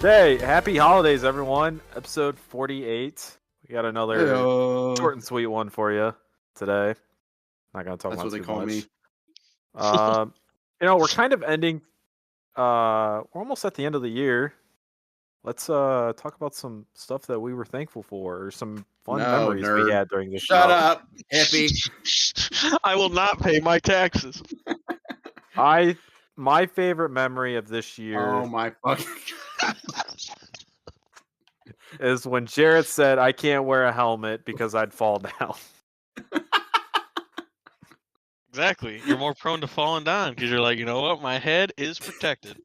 Hey, happy holidays, everyone. Episode 48. We got another Heyo. short and sweet one for you today. Not going to talk That's about what they too call much. me. We're kind of ending. We're almost at the end of the year. Let's talk about some stuff that we were thankful for, or some fun No, memories we nerd. had during this Shut year. up, hippie. I will not pay my taxes. My favorite memory of this year Oh my fucking. is when Jarrett said, "I can't wear a helmet because I'd fall down." Exactly. You're more prone to falling down because you're like, you know what? My head is protected.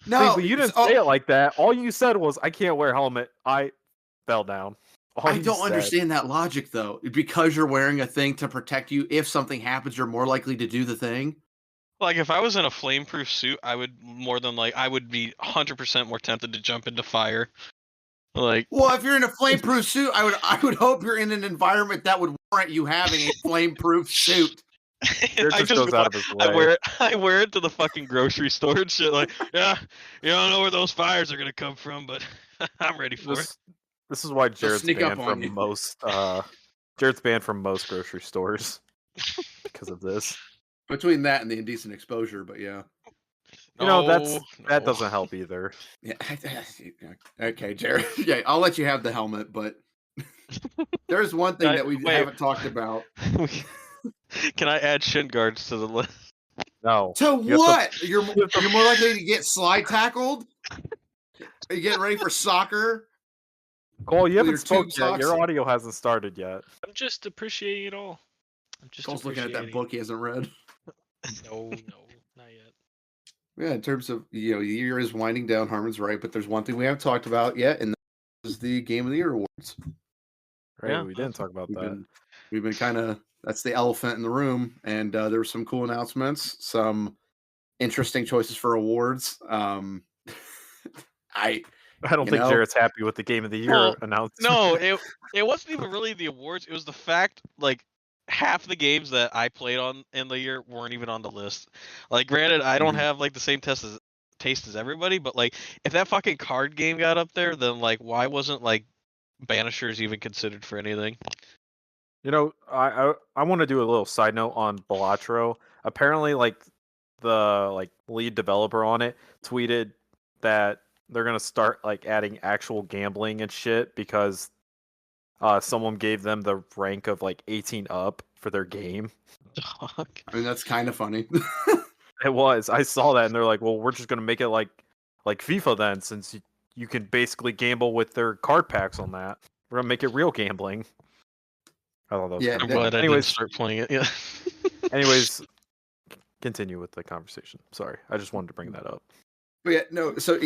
No, See, but you didn't say it like that. All you said was, "I can't wear a helmet. I fell down." I don't understand that logic though. Because you're wearing a thing to protect you, if something happens, you're more likely to do the thing. Like if I was in a flameproof suit, I would be 100% more tempted to jump into fire. Like, well, if you're in a flameproof suit, I would hope you're in an environment that would warrant you having a flameproof suit. I wear it to the fucking grocery store and shit. Like, yeah, you don't know where those fires are gonna come from, but I'm ready for it. This is why Jared's banned from most grocery stores because of this. Between that and the indecent exposure, but yeah. That doesn't help either. Yeah. Okay, Jared. Yeah, I'll let you have the helmet, but there's one thing that we haven't talked about. Can I add shin guards to the list? No. To what? You're more likely to get slide tackled? Are you getting ready for soccer? Cole, you haven't spoken yet. Your audio hasn't started yet. I'm just appreciating it all. Cole's looking at that book he hasn't read. No, not yet. Yeah, in terms of, the year is winding down, Harmon's right, but there's one thing we haven't talked about yet, and that is the Game of the Year awards. Right, yeah, we didn't talk about that. We've been kind of, that's the elephant in the room, and there were some cool announcements, some interesting choices for awards. I don't think Jared's happy with the Game of the Year announcement. No, it wasn't even really the awards. It was the fact, like, half the games that I played on in the year weren't even on the list. Like, granted, I don't have like the same taste as everybody, but like, if that fucking card game got up there, then like, why wasn't like Banishers even considered for anything? I want to do a little side note on Balatro. Apparently, like the lead developer on it tweeted that they're gonna start like adding actual gambling and shit because someone gave them the rank of like 18 up for their game. I mean, that's kind of funny. It was. I saw that, and they're like, "Well, we're just gonna make it like FIFA then, since you can basically gamble with their card packs on that. We're gonna make it real gambling." I thought that was I'm glad I didn't start playing it. Yeah. Anyways, continue with the conversation. Sorry, I just wanted to bring that up. But yeah, no. So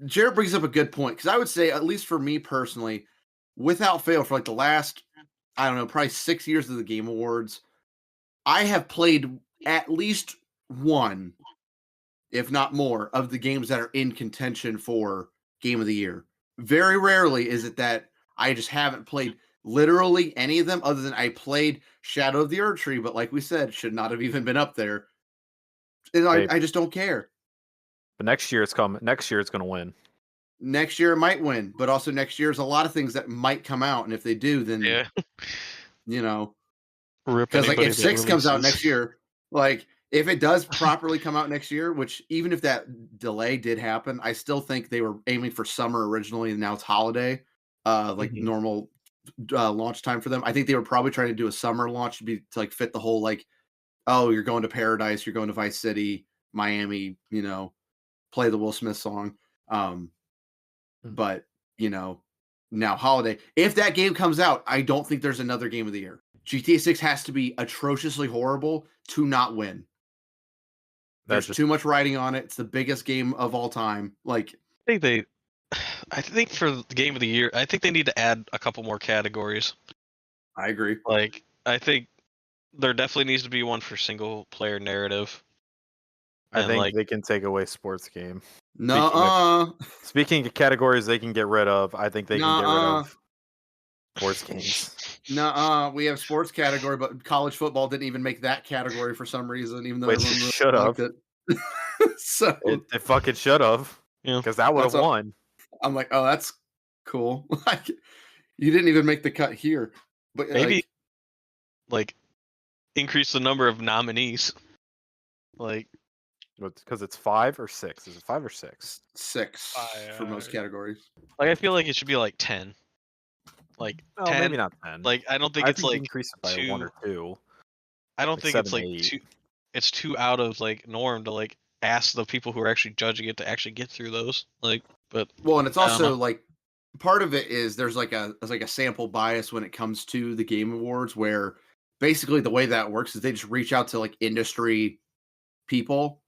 Jared brings up a good point, because I would say, at least for me personally, without fail, for like the last, I don't know, probably 6 years of the Game Awards, I have played at least one, if not more, of the games that are in contention for Game of the Year. Very rarely is it that I just haven't played literally any of them, other than I played Shadow of the Erdtree, but like we said, should not have even been up there. And I just don't care. But next year it's coming. Next year it's going to win. Next year it might win, but also next year there's a lot of things that might come out, and if they do, then because like if 6 comes out next year, like if it does properly come out next year, which even if that delay did happen, I still think they were aiming for summer originally, and now it's holiday, normal launch time for them. I think they were probably trying to do a summer launch to like fit the whole like, oh, you're going to Paradise, you're going to Vice City, Miami, play the Will Smith song. But now holiday. If that game comes out, I don't think there's another Game of the Year. GTA 6 has to be atrociously horrible to not win. There's too much writing on it. It's the biggest game of all time. Like, I think for the Game of the Year, I think they need to add a couple more categories. I agree. Like, I think there definitely needs to be one for single player narrative. I think they can take away sports game. Speaking of categories they can get rid of, I think they can get rid of sports games. We have sports category, but college football didn't even make that category for some reason, even though it should have. So it fucking should have. Yeah. because that would have That's a- won. I'm like, oh, that's cool. Like, you didn't even make the cut here, but Maybe like increase the number of nominees. Like, Because it's 5 or 6. Is it 5 or 6? 6 for most categories. I feel like it should be like 10. Like No, 10. maybe not 10. Like I don't think I it's think you like increase it by 2. 1 or 2. I don't like think it's 7, like 8. too. It's too out of like norm to like ask the people who are actually judging it to actually get through those. Like, but Well, and it's I don't also know. like part of it is there's like a sample bias when it comes to the Game Awards, where basically the way that works is they just reach out to like industry people,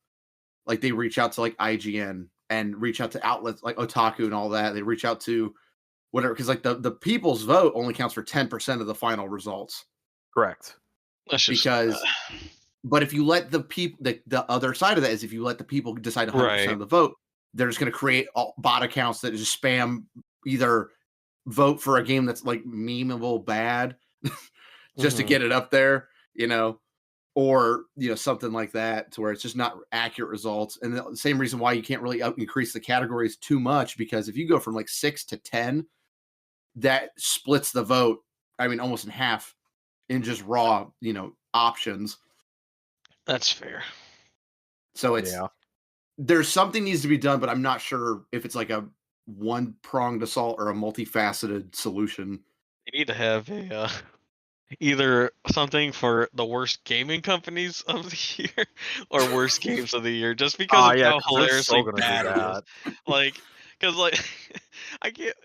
like they reach out to like IGN and reach out to outlets like Otaku and all that. They reach out to whatever, because like the people's vote only counts for 10% of the final results. Correct. That's just Because but if you let the people, the other side of that is if you let the people decide 100% Right. of the vote, they're just going to create bot accounts that just spam either vote for a game that's like memeable bad just to Mhm. get it up there, or something like that, to where it's just not accurate results. And the same reason why you can't really increase the categories too much, because if you go from like 6 to 10, that splits the vote, I mean, almost in half in just raw, options. That's fair. So it's there's something needs to be done, but I'm not sure if it's like a one-pronged assault or a multifaceted solution. You need to have a either something for the worst gaming companies of the year or worst games of the year, just because of yeah, how 'cause they're so hilariously gonna do bad it is. that. Like, because like I can't.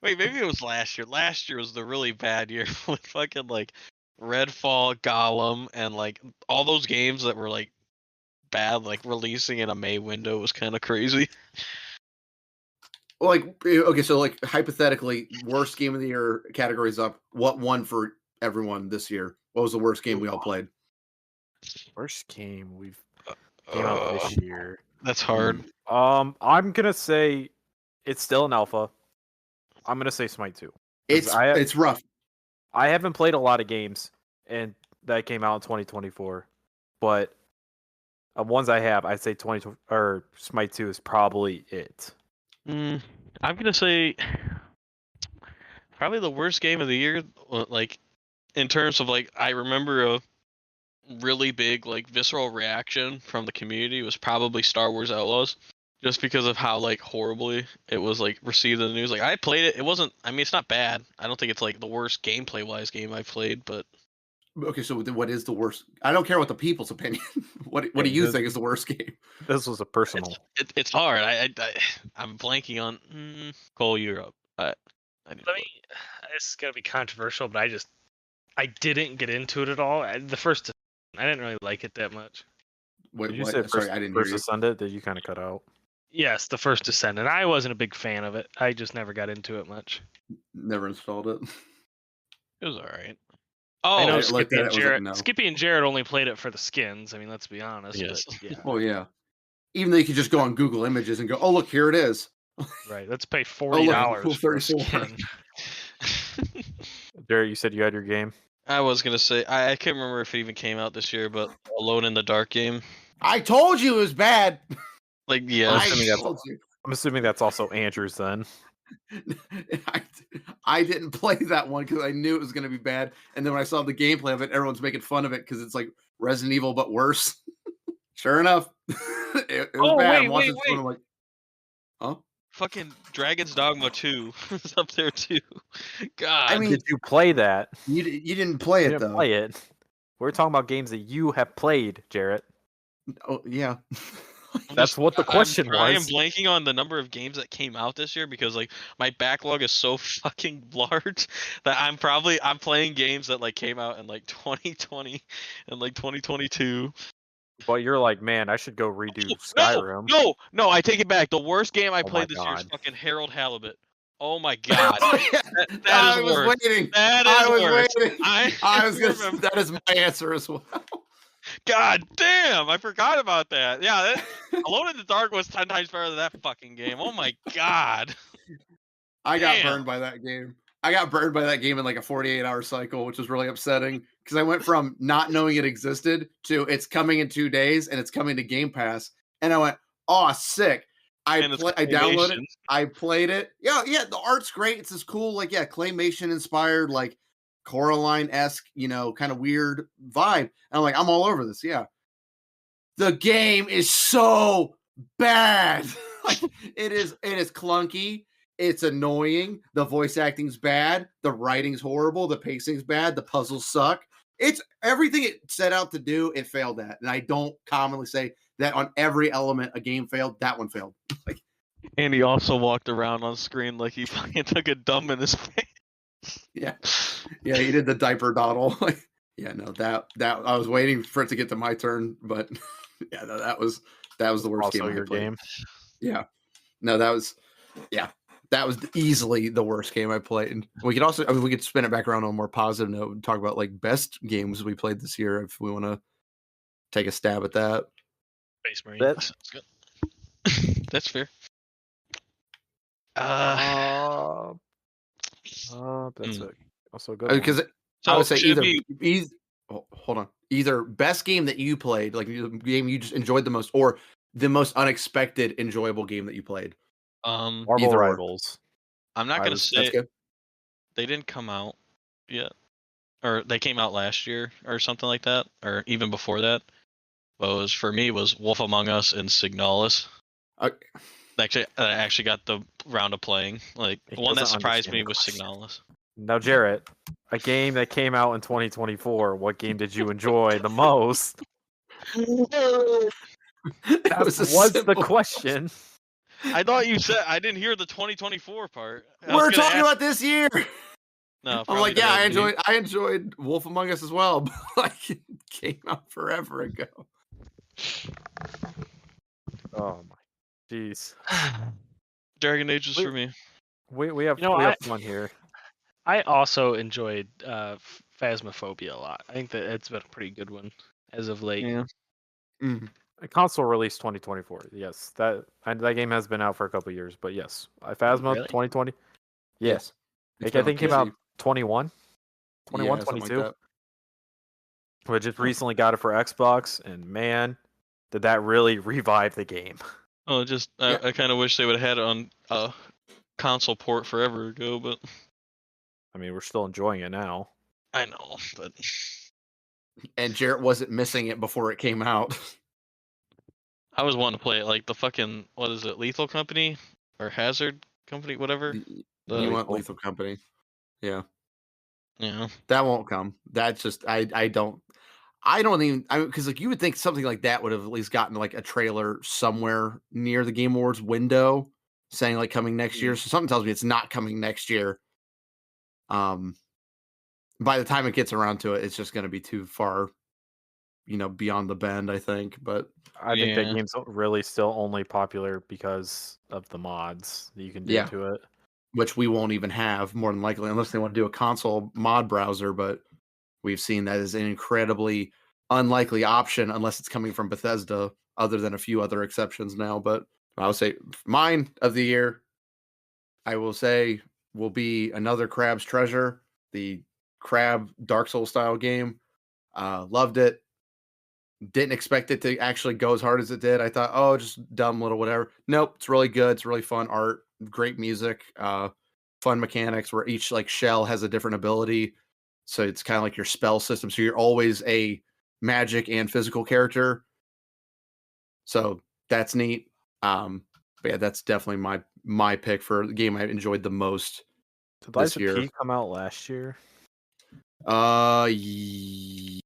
Wait, maybe it was last year. Last year was the really bad year with fucking like Redfall, Gollum, and like all those games that were like bad, like releasing in a May window was kind of crazy. Well, like, okay, so like hypothetically, worst game of the year categories up. What won for everyone this year? What was the worst game we all played? Worst game we've came out this year. That's hard. I'm gonna say it's still an alpha. I'm gonna say Smite 2. It's rough. I haven't played a lot of games and that came out in 2024, but of ones I have, I'd say Smite 2 is probably it. I'm gonna say probably the worst game of the year. Like in terms of like, I remember a really big like visceral reaction from the community was probably Star Wars Outlaws, just because of how like horribly it was like received in the news. Like I played it, it wasn't. I mean, it's not bad. I don't think it's like the worst gameplay wise game I've played, but Okay, so what is the worst? I don't care what the people's opinion. What do you think is the worst game? This was a personal. it's hard. I'm blanking on Cole Europe. I need to look. This is gonna be controversial, but I didn't get into it at all. I didn't really like it that much. Wait, Did you what? say Sorry, I didn't hear first you. Ascendant? Did you kind of cut out? Yes, the first Descendant. I wasn't a big fan of it. I just never got into it much. Never installed it. It was all right. I Oh, know I looked at it, was like, Jared. no. Skippy and Jared only played it for the skins. I mean, let's be honest. Yes. But yeah. Oh yeah. Even though you could just go on Google Images and go, oh look, here it is. Right. Let's pay $40 cool, for a 34. skin. Derek, you said you had your game. I was gonna say I can't remember if it even came out this year, but Alone in the Dark game. I told you it was bad. Like yeah, I'm assuming that's also Andrew's then. I didn't play that one because I knew it was going to be bad. And then when I saw the gameplay of it, everyone's making fun of it because it's like Resident Evil but worse. Sure enough, it was bad. I'm watching this one, I'm like, huh? fucking Dragon's Dogma 2 is up there too. God, I mean, Did you play that? you didn't play You it didn't though. play it. We're talking about games that you have played, Jarrett. Oh yeah. That's what the question I am was. blanking on the number of games that came out this year because like my backlog is so fucking large that I'm playing games that like came out in like 2020 and like 2022. But you're like, man, I should go redo Skyrim. No, I take it back. The worst game I Oh played my this year is God. fucking Harold Halibut. Oh my god. That I is was worse. waiting. That is I was worse. waiting. I was gonna. remember- That is my answer as well. God damn, I forgot about that. Yeah, Alone in the Dark was 10 times better than that fucking game. Oh my god. I got Damn. burned by that game. I got burned by that game in like a 48-hour cycle, which was really upsetting because I went from not knowing it existed to it's coming in 2 days and it's coming to Game Pass. And I went, oh, sick. I And it's downloaded it. claymation. I played it. Yeah, the art's great. It's this cool, like, claymation inspired, like Coraline-esque, kind of weird vibe. And I'm like, I'm all over this. Yeah. The game is so bad. Like, it is clunky. It's annoying. The voice acting's bad. The writing's horrible. The pacing's bad. The puzzles suck. It's everything it set out to do, it failed at. And I don't commonly say that on every element a game failed. That one failed. Like, And he also walked around on screen like he fucking took a dump in his face. yeah, he did the diaper dawdle. Like, yeah, no, that I was waiting for it to get to my turn, but yeah, no, that was the worst Also game I your played. game. Yeah, no, that was easily the worst game I played. We could also, we could spin it back around on a more positive note and talk about like best games we played this year if we want to take a stab at that. Space Marine. That's Sounds good. That's fair. that's Mm. also a good Because one. I would say should either, it be hold on, either best game that you played, like the game you just enjoyed the most, or the most unexpected enjoyable game that you played. Marvel either or. Rivals. I'm not gonna say That's good. they didn't come out yet, or they came out last year or something like that, or even before that. What was for me was Wolf Among Us and Signalis. I actually got the round of playing. Like He the one that doesn't surprised understand me the was question. Signalis. Now, Jarrett, a game that came out in 2024. What game did you enjoy the most? That was the question. I thought you said I didn't hear the 2024 part. We're talking about this year. No, I'm like, probably yeah, not. I enjoyed Wolf Among Us as well, but like it came out forever ago. Oh my, jeez. Dragon Age is for me. We have fun here. I also enjoyed Phasmophobia a lot. I think that it's been a pretty good one as of late. Yeah. A console release 2024. Yes, that game has been out for a couple years, but yes, Phasma Really? 2020. Yes. I think it came out 21, something like 22. that. We just recently got it for Xbox, and man, did that really revive the game. Oh, just I kind of wish they would have had it on console port forever ago, but I mean, we're still enjoying it now. I know, but And Jarrett wasn't missing it before it came out. I was wanting to play it like the fucking what is it, Lethal Company or Hazard Company, whatever. You want Lethal Company. Yeah. Yeah. That won't come. That's just I don't even because like you would think something like that would have at least gotten like a trailer somewhere near the Game Awards window saying like coming next year. So something tells me it's not coming next year. By the time it gets around to it, it's just going to be too far, beyond the bend, I think. But I think that game's really still only popular because of the mods that you can do to it. Which we won't even have, more than likely, unless they want to do a console mod browser. But we've seen that as an incredibly unlikely option unless it's coming from Bethesda, other than a few other exceptions now. But I would say mine of the year, I will say, will be another Crab's Treasure, the Crab Dark Souls style game. Loved it. Didn't expect it to actually go as hard as it did. I thought, oh, just dumb little whatever. Nope, it's really good. It's really fun art, great music, fun mechanics where each like shell has a different ability. So it's kind of like your spell system. So you're always a magic and physical character. So that's neat. But yeah, that's definitely my pick for the game I enjoyed the most Did this Lies of year. P come out last year? Actually,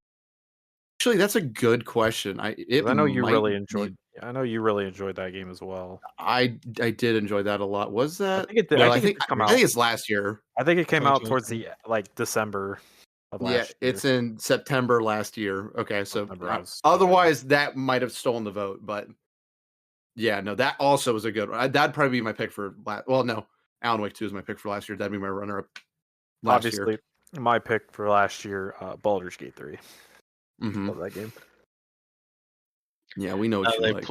that's a good question. I know you really enjoyed. I know you really enjoyed that game as well. I did enjoy that a lot. Was that? I think it did. Well, I think it's last year. I think it came out towards the December of last year. Yeah, it's in September last year. Okay, so otherwise that might have stolen the vote, but yeah, no, that also was a good one. That'd probably be my pick for well, no, Alan Wake 2 is my pick for last year. That'd be my runner-up last year. My pick for last year, Baldur's Gate 3. Love that game. Yeah, we know what you like.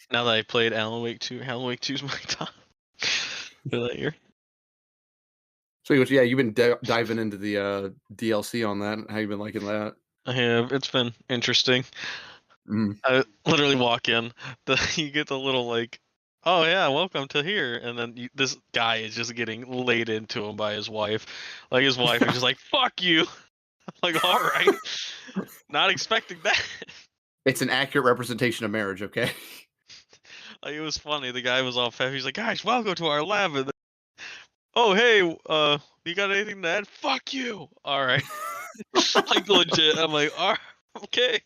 Now that I played Alan Wake 2, Alan Wake 2 is my top for that year. So yeah, you've been diving into the DLC on that. How you been liking that? I have. It's been interesting. I literally walk in. You get the little like oh yeah, welcome to here. And then this guy is just getting laid into him by his wife. Like his wife is just like, fuck you. Like, all right. Not expecting that. It's an accurate representation of marriage, okay? Like it was funny. The guy was all fat. He's like, guys, welcome to our lab. And then, oh hey, you got anything to add? Fuck you. All right. Like legit. I'm like, all right, okay.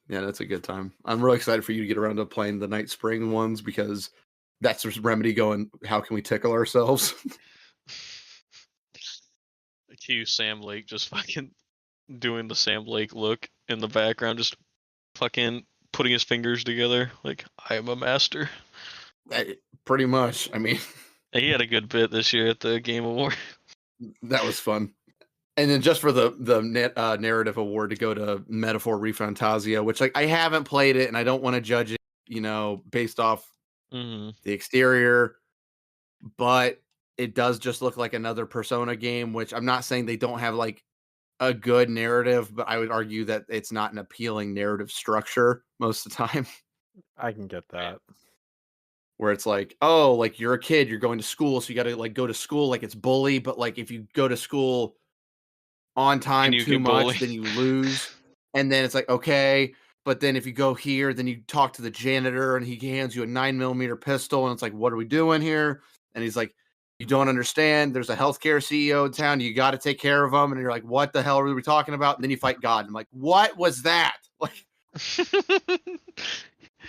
Yeah, that's a good time. I'm really excited for you to get around to playing the Night Spring ones because that's just Remedy going, how can we tickle ourselves? Cue Sam Lake just fucking doing the Sam Lake look in the background, just fucking putting his fingers together like I am a master. Pretty much. I mean, He had a good bit this year at the Game Award. that was fun. And then just for the narrative award to go to Metaphor ReFantasia, which like I haven't played it and I don't want to judge it, based off the exterior, but it does just look like another Persona game, which I'm not saying they don't have like a good narrative, but I would argue that it's not an appealing narrative structure most of the time. I can get that. Where it's like, oh, like you're a kid, you're going to school, so you got to like go to school like it's bully, but like if you go to school on time too much, then you lose. And then it's like, okay, but then if you go here, then you talk to the janitor and he hands you a 9mm pistol, and it's like, what are we doing here? And he's like, you don't understand. There's a healthcare CEO in town. You got to take care of him. And you're like, what the hell are we talking about? And then you fight God. And I'm like, what was that? Like,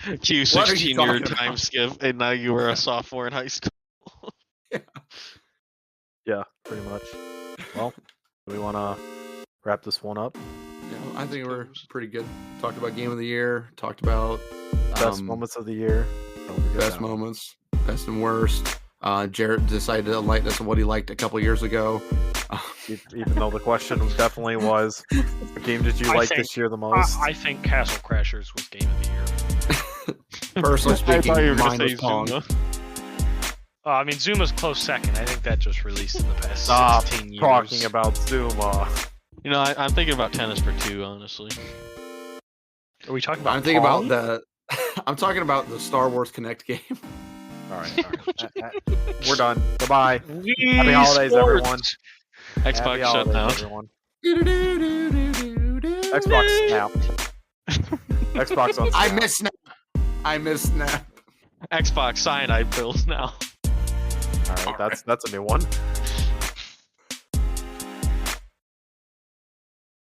Q16 year time skip, and now you were a sophomore in high school. Yeah, pretty much. Well, do we want to wrap this one up? I think we're pretty good. Talked about game of the year. Talked about best moments of the year. Best moments, best and worst. Jarrett decided to enlighten us on what he liked a couple years ago. Even though the question definitely was, what game did you like this year the most? I think Castle Crashers was game of the year. Personally speaking, mine was Pong. I mean, Zuma's close second. I think that just released in the past 16 years. Talking about Zuma. I'm thinking about Tennis for Two, honestly. Are we talking about I'm thinking about I'm talking about the Star Wars Connect game. All right. We're done. Goodbye. Happy holidays, everyone. Xbox shut down. Everyone. Xbox Snap. Xbox on Snap. I miss Snap. Xbox cyanide pills now. All right, that's a new one.